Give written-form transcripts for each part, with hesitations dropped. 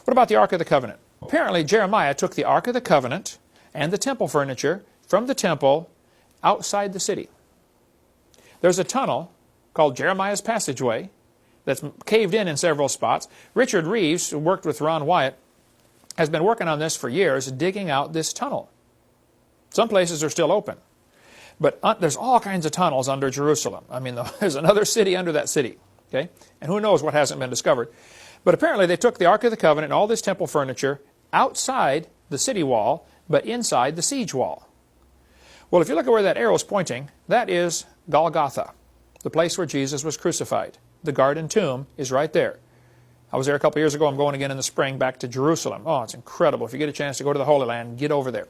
What about the Ark of the Covenant? Apparently Jeremiah took the Ark of the Covenant and the temple furniture from the temple outside the city. There's a tunnel called Jeremiah's Passageway that's caved in several spots. Richard Reeves, who worked with Ron Wyatt, has been working on this for years, digging out this tunnel. Some places are still open. But there's all kinds of tunnels under Jerusalem. I mean, there's another city under that city. Okay? And who knows what hasn't been discovered. But apparently they took the Ark of the Covenant and all this temple furniture outside the city wall, but inside the siege wall. Well, if you look at where that arrow is pointing, that is Golgotha, the place where Jesus was crucified. The garden tomb is right there. I was there a couple years ago. I'm going again in the spring back to Jerusalem. Oh, it's incredible. If you get a chance to go to the Holy Land, get over there.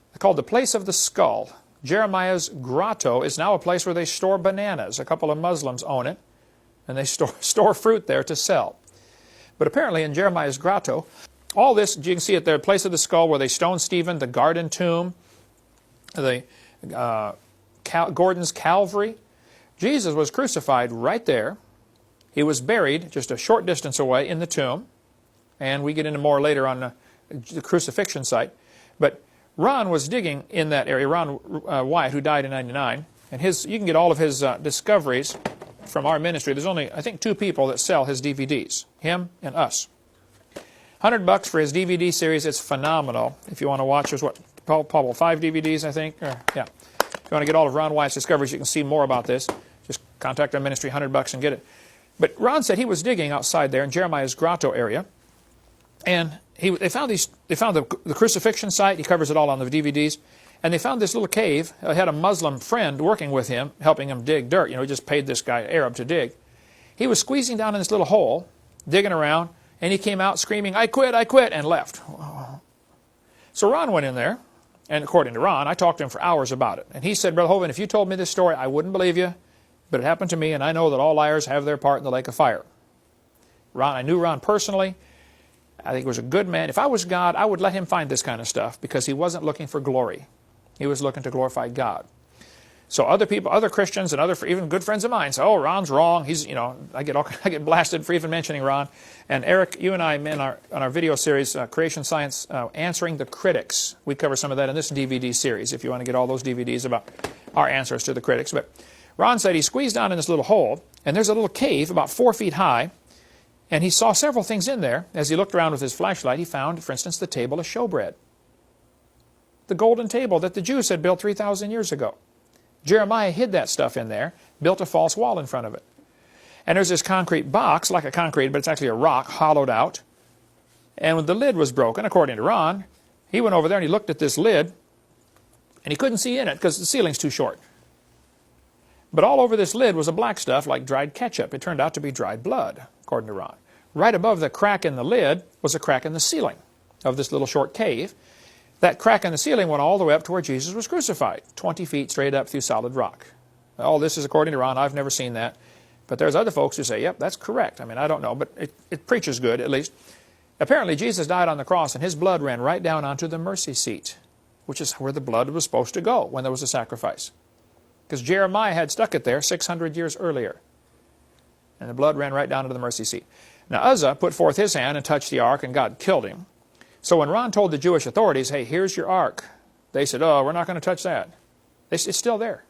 It's called the Place of the Skull. Jeremiah's grotto is now a place where they store bananas. A couple of Muslims own it, and they store fruit there to sell. But apparently in Jeremiah's grotto, all this, you can see it there, Place of the Skull, where they stoned Stephen, the garden tomb, the Gordon's Calvary. Jesus was crucified right there. He was buried just a short distance away in the tomb. And we get into more later on the crucifixion site. But Ron was digging in that area, Ron Wyatt, who died in '99. And you can get all of his discoveries from our ministry. There's only, I think, 2 people that sell his DVDs, him and us. $100 for his DVD series. It's phenomenal. If you want to watch, there's what, Paul, 5 DVDs, I think? Yeah. If you want to get all of Ron Wyatt's discoveries, you can see more about this. Just contact our ministry, $100 and get it. But Ron said he was digging outside there in Jeremiah's grotto area. And they found the crucifixion site. He covers it all on the DVDs. And they found this little cave. He had a Muslim friend working with him, helping him dig dirt. You know, he just paid this guy, Arab, to dig. He was squeezing down in this little hole, digging around, and he came out screaming, I quit, and left. So Ron went in there, and according to Ron, I talked to him for hours about it. And he said, Brother Hovind, if you told me this story, I wouldn't believe you, but it happened to me, and I know that all liars have their part in the lake of fire. I knew Ron personally. I think he was a good man. If I was God, I would let him find this kind of stuff because he wasn't looking for glory. He was looking to glorify God. So other people, other Christians, and even good friends of mine say, "Oh, Ron's wrong." He's, I get blasted for even mentioning Ron. And Eric, you and I, on our video series, Creation Science, Answering the Critics. We cover some of that in this DVD series. If you want to get all those DVDs about our answers to the critics. But Ron said he squeezed down in this little hole, and there's a little cave about 4 feet high, and he saw several things in there. As he looked around with his flashlight, he found, for instance, the table of showbread, the golden table that the Jews had built 3,000 years ago. Jeremiah hid that stuff in there, built a false wall in front of it. And there's this concrete box, like a concrete, but it's actually a rock, hollowed out. And when the lid was broken, according to Ron, he went over there and he looked at this lid, and he couldn't see in it because the ceiling's too short. But all over this lid was a black stuff like dried ketchup. It turned out to be dried blood, according to Ron. Right above the crack in the lid was a crack in the ceiling of this little short cave. That crack in the ceiling went all the way up to where Jesus was crucified, 20 feet straight up through solid rock. All this is according to Ron. I've never seen that. But there's other folks who say, yep, that's correct. I mean, I don't know, but it preaches good, at least. Apparently, Jesus died on the cross, and his blood ran right down onto the mercy seat, which is where the blood was supposed to go when there was a sacrifice. Because Jeremiah had stuck it there 600 years earlier. And the blood ran right down into the mercy seat. Now, Uzzah put forth his hand and touched the ark, and God killed him. So when Ron told the Jewish authorities, hey, here's your ark, they said, oh, we're not going to touch that. It's still there.